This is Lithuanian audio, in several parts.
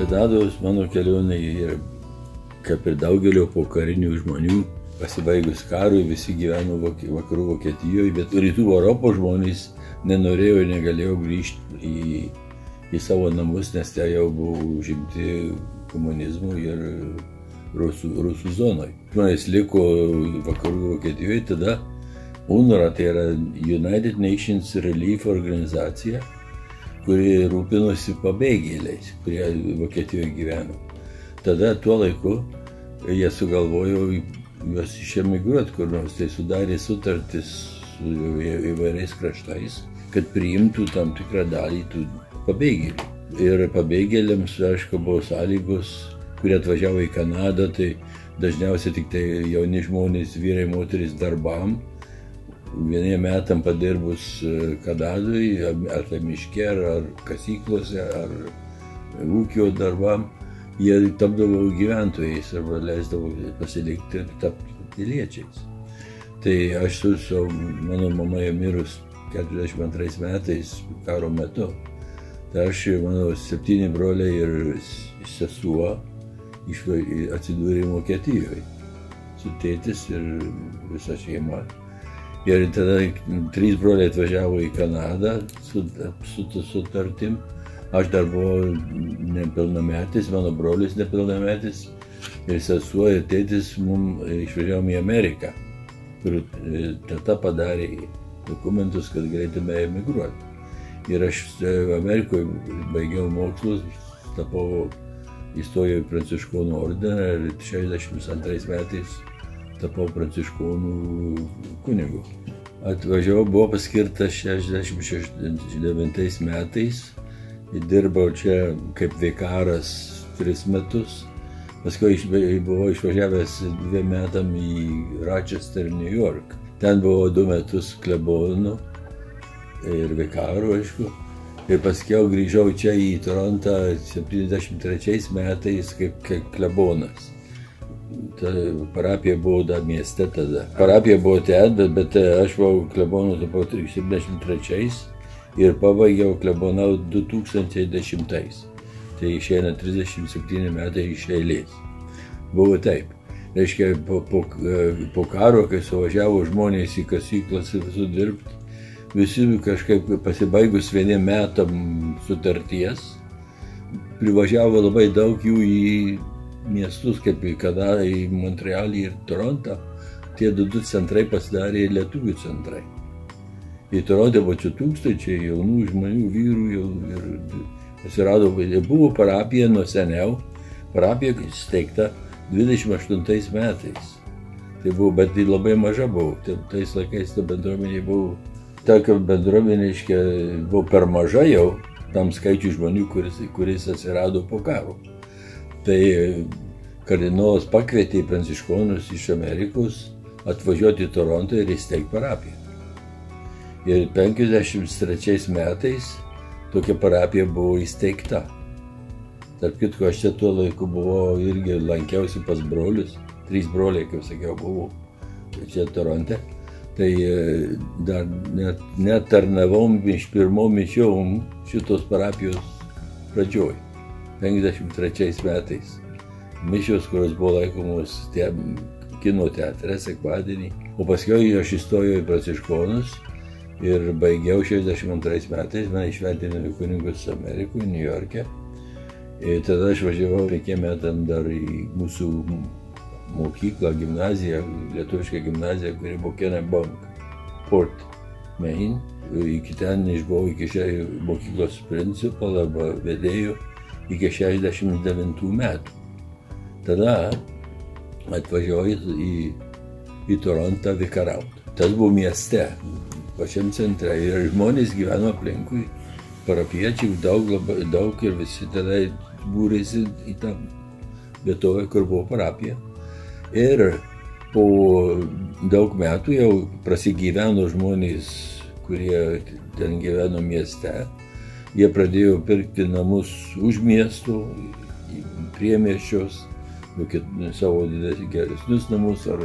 Kanados mano kelionė yra, kaip ir daugelio pokarinių žmonių, pasibaigus karui visi gyveno vakarų Vokietijoje, bet rytų Europos žmonės nenorėjo ir negalėjo grįžti į savo namus, nes ten jau buvo užimti komunizmu ir rusų zonoje. Žmonės liko vakarų Vokietijoje, tada UNRWA, tai yra United Nations Relief organizacija, kuri rūpinosi pabėgėliais, kurie Vokietijoje gyveno. Tada tuo laiku jie sugalvojo juos išemigruoti kur nors, tai sudarė sutartis su įvairiais kraštais, kad priimtų tam tikrą dalį tų pabėgėlių. Ir pabėgėliams, aišku, buvo sąlygos, kurie atvažiavo į Kanadą, tai dažniausiai tik tai jauni žmonės, vyrai, moterys darbam. Vieniem metam padirbus Kanadoje, ar tai miške, ar kasyklose, ar ūkio darbam, jie tapdavo gyventojais arba leisdavo pasilikti ir tapti piliečiais. Tai aš su mano mama mirus 42 metais karo metu, tai aš, mano 7 broliai ir sesuo atsidūrė Vokietijoje, su tėtis ir visa šeima. Ir tada 3 broliai atvažiavo į Kanadą su sutartim. Aš dar buvau nepilnametis, mano brolis nepilnametis ir sesuo ir tėtis mums išvažiavom į Ameriką, kur teta padarė dokumentus, kad galėtume emigruoti. Ir aš Amerikoje baigiau mokslus, įstojau į Pranciškonų ordiną ir 62 metais tapau pranciškonų kunigu. Atvažiavau, buvo paskirtas 69 metais, dirbau čia kaip vikaras 3 metus, paskui buvau išvažiavęs 2 metam į Rochester, New York. Ten buvau 2 metus klebonu ir vikaru, aišku, ir paskui grįžau čia į Torontą 73 metais kaip klebonas. Ta parapija buvo dar mieste tada. Parapija buvo ten, bet aš buvau klebonu 73 ir pabaigiau klebonau 2010. Tai išeina 37 metai iš eilės. Buvo taip. Reiškia, po karo, kai suvažiavo žmonės į kasyklas ir visur dirbti, visi kažkaip pasibaigus 1 metam sutarties, privažiavo labai daug jų į miestus, kaip į Kanadą, į Montrealį ir Torontą. Tie 2 centrai pasidarė lietuvių centrai. Į Torontą buvo čia tūkstančiai jaunų žmonių, vyrų ir atsirado, buvo parapija nuo seniau, parapija steigta 28 metais. Tai buvo, bet tai labai maža buvo, tais laikais ta bendruomenė buvo, tokia bendruomenė, buvo per maža jau tam skaičiui žmonių, kuris atsirado po karo. Tai kardinolas pakvietė pranciškonus iš Amerikos atvažiuoti į Torontą ir įsteigti parapiją. Ir 53 metais tokia parapija buvo įsteigta. Tarp kitko, aš čia tuo laiku buvau irgi lankiausi pas brolius, 3 broliai, kaip sakiau, buvo čia Toronte. Tai dar net tarnavom iš pirmom mišiom šitos parapijos pradžioj. 53 metais. Mišios, kurios buvo laikomos kino teatre sekmadienį. O paskui aš įstojau į pranciškonus ir baigiau 62 metais, mane išvedė kunigus Amerikoje, New York'e. Ir tada aš važiavau 5 metam dar į mūsų mokyklą, gimnaziją, lietuvišką gimnaziją, kuri buvo Kennebunk, Port, Maine. Iki ten išbuvau iki mokyklos principal arba vedėjų iki 69 metų. Tada atvažiavau į Torontą vikarauti. Tas buvo mieste, pačiam centre, ir žmonės gyveno aplinkui, parapiečiai daug ir visi tada būrėsi į tą vietovę, kur buvo parapija. Ir po daug metų jau prasigyveno žmonės, kurie ten gyveno mieste. Jie pradėjo pirkti namus už miestų, priemiesčius, savo geresnius namus, ar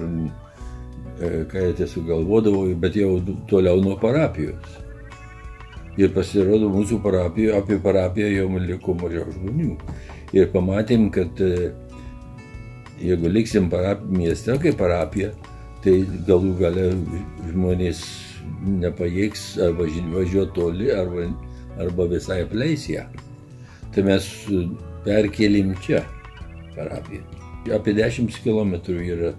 ką jie tiesiog galvodavo, bet jau toliau nuo parapijos. Ir pasirodo, mūsų apie parapiją jau liko mažiau žmonių. Ir pamatėm, kad jeigu liksim mieste kaip parapija, tai galų gale žmonės nepajėgs arba važiuoti toli, arba visai apleis ją. Tai mes perkėlim čia parapiją. Apie 10 kilometrų yra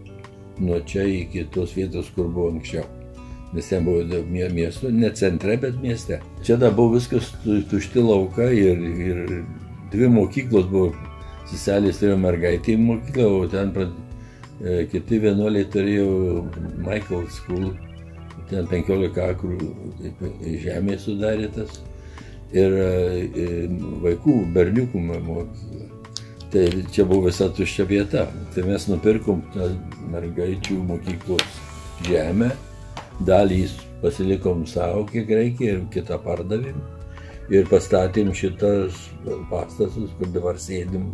nuo čia iki tos vietos, kur buvo anksčiau. Nes ten buvo miesto, ne centre, bet mieste. Čia dar buvo viskas tušti laukai ir 2 mokyklos buvo. Seselės turėjo mergaitį mokyklą, o ten kiti vienuoliai turėjo Michael School. Ten 15 akrų žemė sudarytas. Ir vaikų, berniukų mokykla. Tai čia buvo visa tuščia vieta. Tai mes nupirkom tą mergaičių mokyklos žemę. Dalį pasilikom savo, kiek reikia, ir kitą pardavėm. Ir pastatėm šitas pastatus, kur dabar sėdim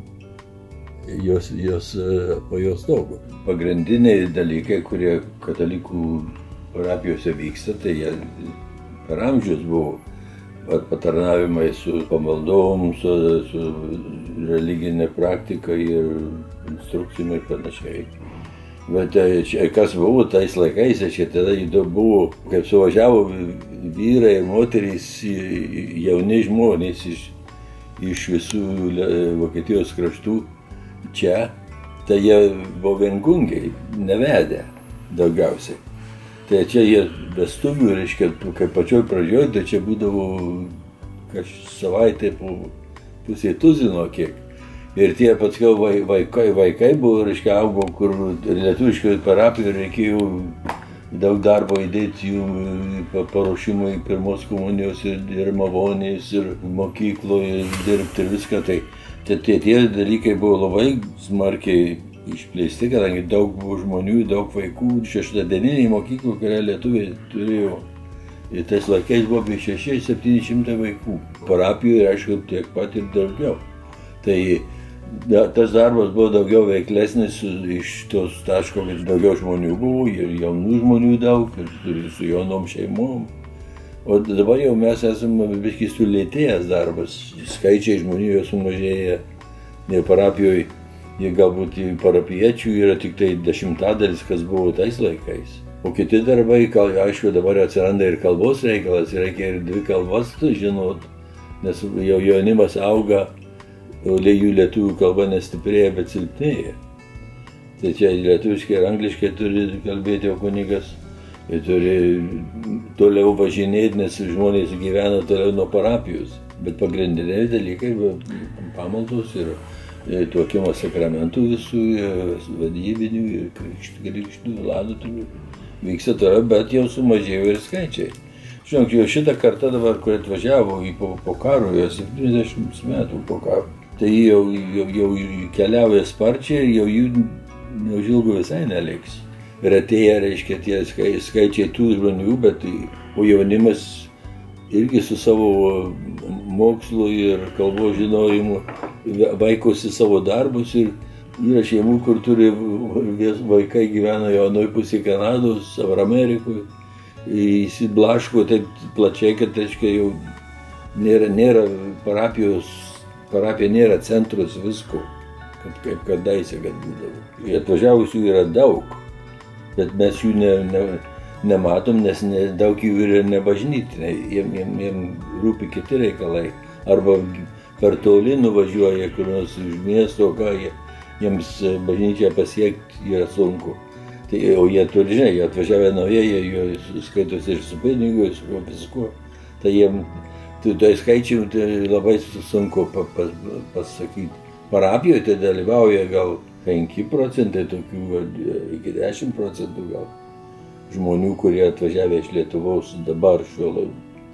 po jos stogu. Pagrindiniai dalykai, kurie katalikų parapijose vyksta, tai jie per amžius buvo patarnavimai su pamaldom, su religinė praktika ir instrukcijom ir panašiai. Bet kas buvo tais laikais, čia tada buvo, kaip suvažiavo vyrai ir moterys, jauni žmonės iš visų Vokietijos kraštų čia, tai jie buvo viengungiai, nevedę daugiausiai. Tai čia jie vestuvių, reiškia, kaip pačioj pradžioj, tai čia būdavo savaitę po pusė tuzino kiek. Ir tie paskiau vaikai buvo, reiškia, augo, kur lietuviškoje parapijoje reikėjo daug darbo įdėti jų paruošimui pirmos komunijos ir malonės, ir mokykloje dirbti ir viską. Tai tie dalykai buvo labai smarkiai išplėsti, kadangi daug buvo žmonių, daug vaikų. Šeštadieniniai mokyklų, kurią lietuviai turėjo, ir tais laikais buvo apie 600–700 vaikų. Parapijoje, aišku, tiek pat ir daugiau. Tai tas darbas buvo daugiau veiklesnis iš tos taško, kad daugiau žmonių buvo, ir jaunų žmonių daug, ir su jaunom šeimom. O dabar jau mes esame biškį sulėtėjęs darbas. Skaičiai žmonių jau sumažėja, ir parapijoje, galbūt parapiečių yra tik tai 10-dalis, kas buvo tais laikais. O kiti darbai, aišku, dabar atsiranda ir kalbos reikalas, reikia ir 2 kalbas žinot, nes jau jaunimas auga, o jų lietuvių kalba nestiprėja, bet silpnėja. Tai čia lietuviškai ir angliškai turi kalbėti jau kunigas, ir turi toliau važinėti, nes žmonės gyvena toliau nuo parapijos. Bet pagrindiniai dalykai, pamaldos ir tuokimo sakramentų visų, vadybinių ir krikštų, laidotuvių vyksta toliau, bet jau sumažėjo ir skaičiai. Žinok, jau šitą kartą dabar, kur atvažiavo po karo, jau 70 metų po karo, tai jau keliauja sparčiai ir jau jų neužilgo visai neliks. Retėja, reiškia, tie skaičiai tų žmonių, bet o jaunimas irgi su savo mokslu ir kalbos žinojimu vaikosi savo darbus, ir yra šeimų, kur turi vaikai gyvena jau anoj pusė Kanados ar Amerikoje, įsiblaško taip plačiai, kad jau nėra parapija nėra centras visko, kaip kadaise, kad būdavo. Atvažiavusių yra daug, bet mes jų nematom, nes daug jų yra nebažnytiniai, jiem rūpi kiti reikalai. Arba per toli nuvažiuoja kur nors iš miesto, jiems bažnyčią pasiekti yra sunku. O jie turi, žinai, jie atvažiavę naujai, jie skaitosi ir su pinigu, ir su viskuo. Tai jiem, tai skaičiai labai sunku pasakyti. Parapijoje tai dalyvauja gal 5%, tokių iki 10% gal žmonių, kurie atvažiavę iš Lietuvos dabar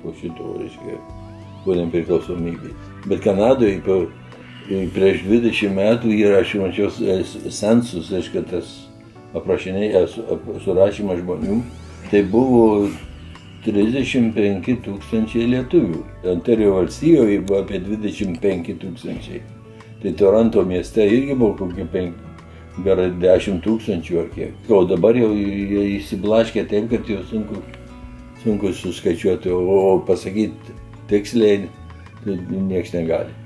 po šito, reiškia, po nepriklausomybės. Bet Kanadoje prieš 20 metų yra, aš mačiau, sensus, reiškia, tas surašymas žmonių, tai buvo 35 000 lietuvių. Ontario valstijoje buvo apie 25 000. Tai Toronto mieste irgi buvo kokie 10 000 ar kiek. O dabar jau įsiblaškė taip, kad jau sunku suskaičiuoti, o pasakyti tiksliai nieks negali.